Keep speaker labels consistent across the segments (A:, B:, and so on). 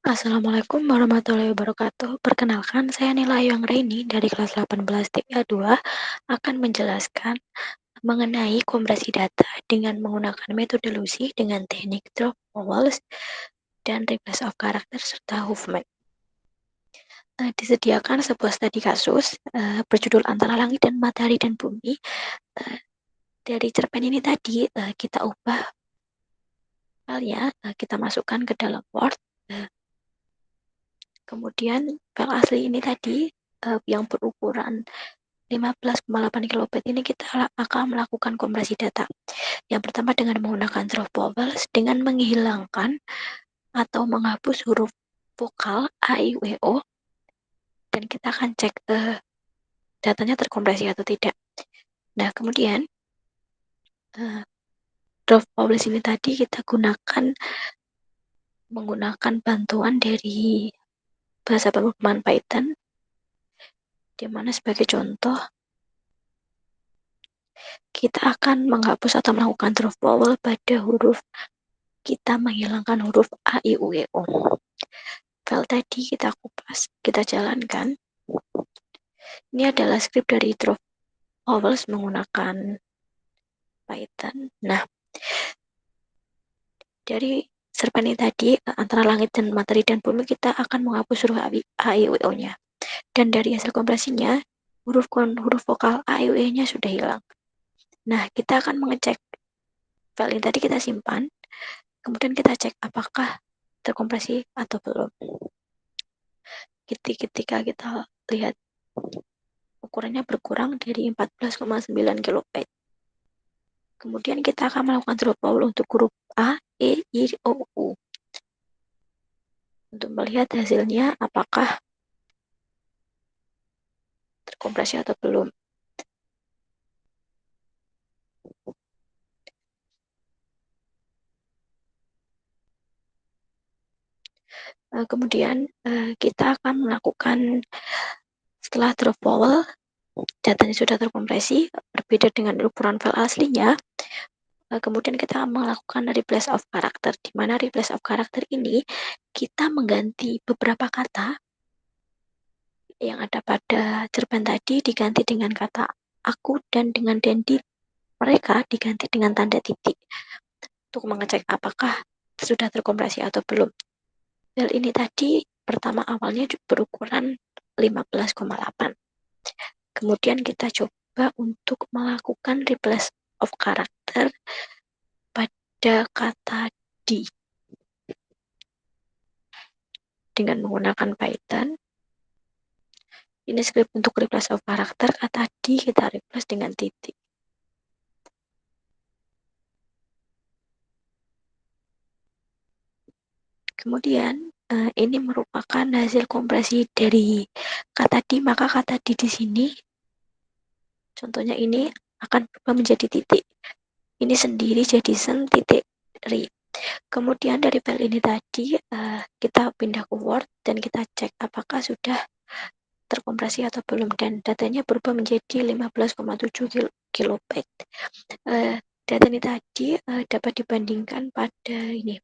A: Assalamualaikum warahmatullahi wabarakatuh. Perkenalkan, saya Nila Ayang Raini dari kelas 18 TPA 2 akan menjelaskan mengenai kompresi data dengan menggunakan metodologi dengan teknik drop vowels dan replace of character serta Huffman. Disediakan sebuah studi kasus berjudul Antara Langit dan Matahari dan Bumi. Dari cerpen ini tadi kita ubah filenya, kita masukkan ke dalam Word. Kemudian file asli ini tadi yang berukuran 15,8 kilobait ini kita akan melakukan kompresi data. Yang pertama dengan menggunakan drop vowels dengan menghilangkan atau menghapus huruf vokal A, I, U, E, O, dan kita akan cek datanya terkompresi atau tidak. Nah, kemudian drop vowels ini tadi kita gunakan menggunakan bantuan dari bahasa pemrograman Python, di mana sebagai contoh kita akan menghapus atau melakukan drop vowel pada huruf, kita menghilangkan huruf A, I, U, E, O. File tadi kita kupas, kita jalankan. Ini adalah skrip dari drop vowels menggunakan Python. Nah, dari cerpen ini tadi, antara langit dan matahari dan bumi, kita akan menghapus huruf A, I, U, E, O-nya. Dan dari hasil kompresinya, huruf vokal A, I, U, E-nya sudah hilang. Nah, kita akan mengecek file ini tadi, kita simpan, kemudian kita cek apakah terkompresi atau belum. Ketika kita lihat ukurannya berkurang dari 14,9 kilobyte. Kemudian kita akan melakukan drop vowel untuk huruf A, E, I, O, U. Untuk melihat hasilnya apakah terkompresi atau belum. Kemudian kita akan melakukan, setelah drop vowel, datanya sudah terkompresi, berbeda dengan ukuran file aslinya. Kemudian kita melakukan replace of character, di mana replace of character ini kita mengganti beberapa kata yang ada pada cerpen tadi diganti dengan kata aku, dan dengan Dendi mereka diganti dengan tanda titik untuk mengecek apakah sudah terkompresi atau belum. File ini tadi pertama awalnya berukuran 15,8. Kemudian kita coba untuk melakukan replace of character pada kata di dengan menggunakan Python. Ini script untuk replace of character, kata di kita replace dengan titik. Kemudian ini merupakan hasil kompresi dari kata di, maka kata di sini contohnya ini akan berubah menjadi titik. Ini sendiri jadi sen titik ri. Kemudian dari file ini tadi kita pindah ke Word dan kita cek apakah sudah terkompresi atau belum, dan datanya berubah menjadi 15,7 kilobyte. Data ini tadi dapat dibandingkan pada ini.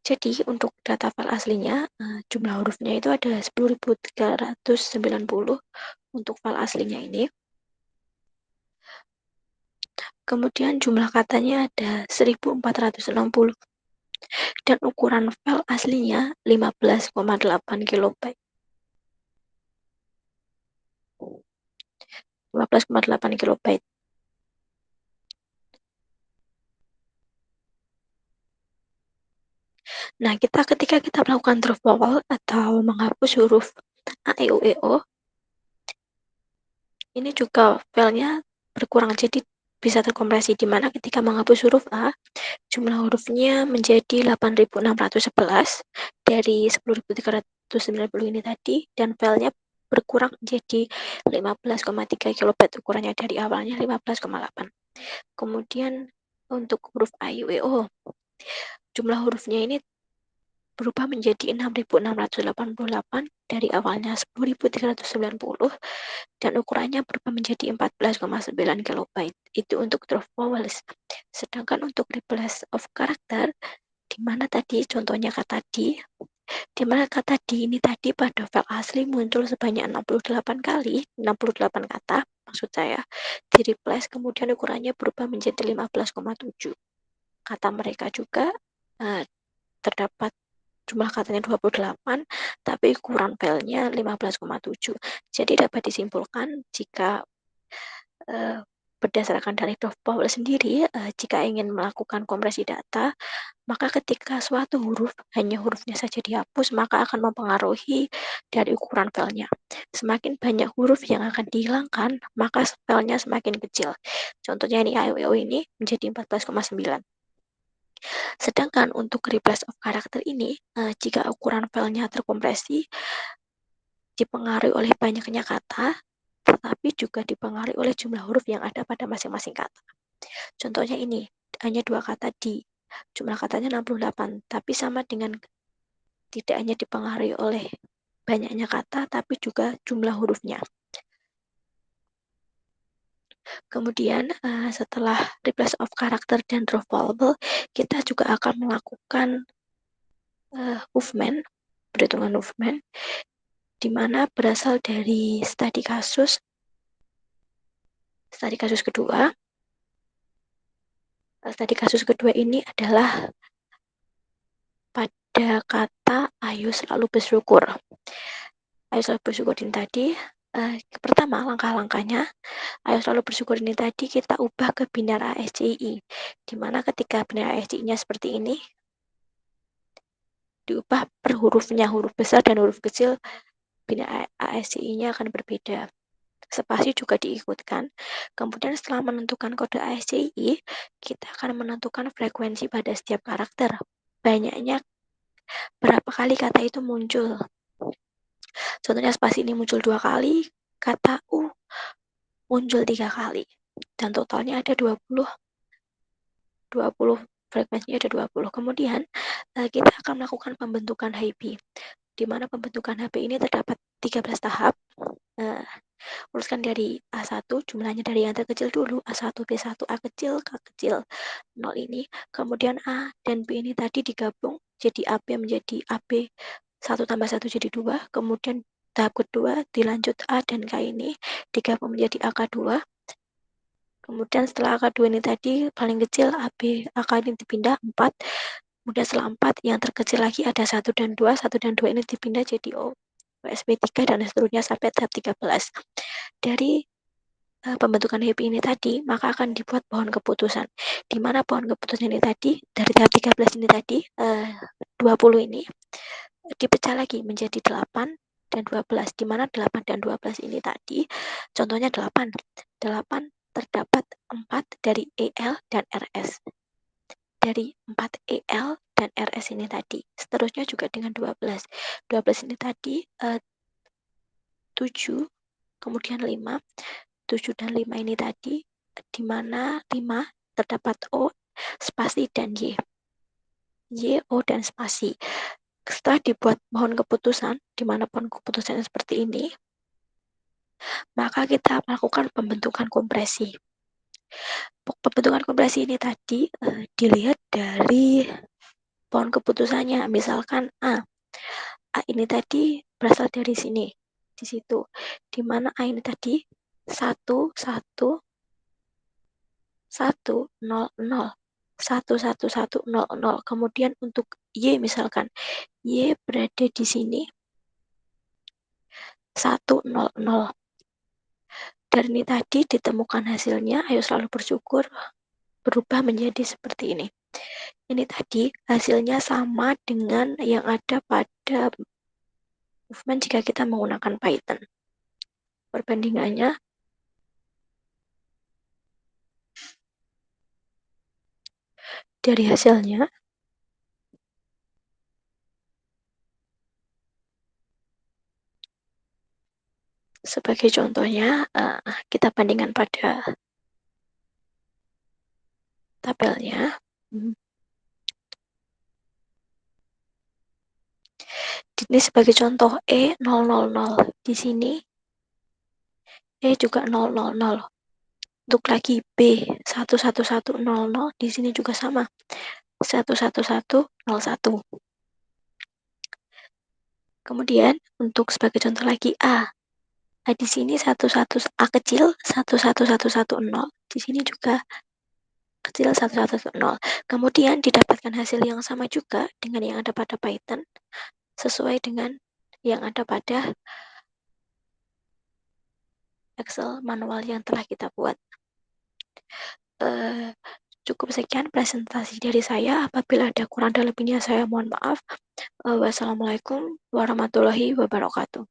A: Jadi untuk data file aslinya jumlah hurufnya itu ada 10.390 untuk file aslinya ini. Kemudian jumlah katanya ada 1460 dan ukuran file aslinya 15,8 kilobyte. 15,8 kilobyte. Nah, ketika kita melakukan drop vowel atau menghapus huruf A, E, U, E, O, ini juga filenya berkurang, jadi bisa terkompresi, di mana ketika menghapus huruf A, jumlah hurufnya menjadi 8.611 dari 10.390 ini tadi, dan filenya berkurang menjadi 15,3 kilobyte, ukurannya dari awalnya 15,8. Kemudian untuk huruf A, I, U, E, O, jumlah hurufnya ini berubah menjadi 6.688 dari awalnya 10.390, dan ukurannya berubah menjadi 14,9 kilobyte. Itu untuk drop vowels. Sedangkan untuk replace of character, di mana tadi contohnya kata di, di mana kata di ini tadi pada file asli muncul sebanyak 68 kali, 68 kata maksud saya, di replace kemudian ukurannya berubah menjadi 15,7. Kata mereka juga terdapat jumlah katanya 28, tapi ukuran filenya 15,7. Jadi dapat disimpulkan jika berdasarkan dari Dov Powell sendiri, jika ingin melakukan kompresi data, maka ketika suatu huruf, hanya hurufnya saja dihapus, maka akan mempengaruhi dari ukuran filenya. Semakin banyak huruf yang akan dihilangkan, maka filenya semakin kecil. Contohnya ini AOO ini menjadi 14,9. Sedangkan untuk replace of character ini, jika ukuran filenya terkompresi, dipengaruhi oleh banyaknya kata, tetapi juga dipengaruhi oleh jumlah huruf yang ada pada masing-masing kata. Contohnya ini, hanya 2 kata di, jumlah katanya 68, tapi sama dengan tidak hanya dipengaruhi oleh banyaknya kata, tapi juga jumlah hurufnya. Kemudian setelah replace of character dan drop vowel, kita juga akan melakukan movement, perhitungan movement, di mana berasal dari studi kasus kedua. Studi kasus kedua ini adalah pada kata ayo selalu bersyukur. Ayo selalu bersyukur ini tadi, pertama langkah-langkahnya, ayo selalu bersyukur ini tadi kita ubah ke binar ASCII, di mana ketika binar ASCII-nya seperti ini, diubah per hurufnya, huruf besar dan huruf kecil, binar ASCII-nya akan berbeda. Spasi juga diikutkan. Kemudian setelah menentukan kode ASCII, kita akan menentukan frekuensi pada setiap karakter. Banyaknya berapa kali kata itu muncul. Contohnya spasi ini muncul 2 kali, kata U muncul 3 kali. Dan totalnya ada 20 frekuensinya ada 20. Kemudian kita akan melakukan pembentukan HIP, di mana pembentukan HP ini terdapat 13 tahap. Uruskan dari A1, jumlahnya dari yang terkecil dulu, A1, B1, A kecil, K kecil, 0 ini. Kemudian A dan B ini tadi digabung, jadi AB menjadi AB, 1 tambah 1 jadi 2. Kemudian tahap kedua dilanjut A dan K ini digabung menjadi AK2. Kemudian setelah AK2 ini tadi paling kecil AB, AK ini dipindah 4. Kemudian setelah 4 yang terkecil lagi ada 1 dan 2. 1 dan 2 ini dipindah jadi O, USB3 dan seterusnya sampai tahap 13. Dari pembentukan HIP ini tadi, maka akan dibuat pohon keputusan. Di mana pohon keputusan ini tadi, dari tahap 13 ini tadi, 20 ini, dipecah lagi menjadi 8 dan 12, di mana 8 dan 12 ini tadi, contohnya 8. 8 terdapat 4 dari EL dan RS. Dari 4 EL dan RS ini tadi. Seterusnya juga dengan 12. 12 ini tadi 7, kemudian 5. 7 dan 5 ini tadi, di mana 5 terdapat O, spasi, dan Y. Y, O, dan spasi. Setelah dibuat pohon keputusan, di mana pohon keputusannya seperti ini, maka kita melakukan pembentukan kompresi. Pembentukan kompresi ini tadi dilihat dari pohon keputusannya. Misalkan A ini tadi berasal dari sini, di situ, di mana A ini tadi 1, 1, 1, 0, 0, 1, 1, 1, 0, 0. Kemudian untuk Y misalkan, Y berada di sini, 1, 0, 0. Dari ini tadi ditemukan hasilnya, ayo selalu bersyukur, berubah menjadi seperti ini. Ini tadi hasilnya sama dengan yang ada pada movement jika kita menggunakan Python. Perbandingannya dari hasilnya, sebagai contohnya, kita bandingkan pada tabelnya. Ini sebagai contoh E000. Di sini E juga 000. Untuk lagi B11100, di sini juga sama. 11101. Kemudian untuk sebagai contoh lagi A. Nah, di sini A kecil 11110. Di sini juga kecil 1110. Kemudian didapatkan hasil yang sama juga dengan yang ada pada Python sesuai dengan yang ada pada Excel manual yang telah kita buat. Cukup sekian presentasi dari saya. Apabila ada kurang dan lebihnya saya mohon maaf. Wassalamualaikum warahmatullahi wabarakatuh.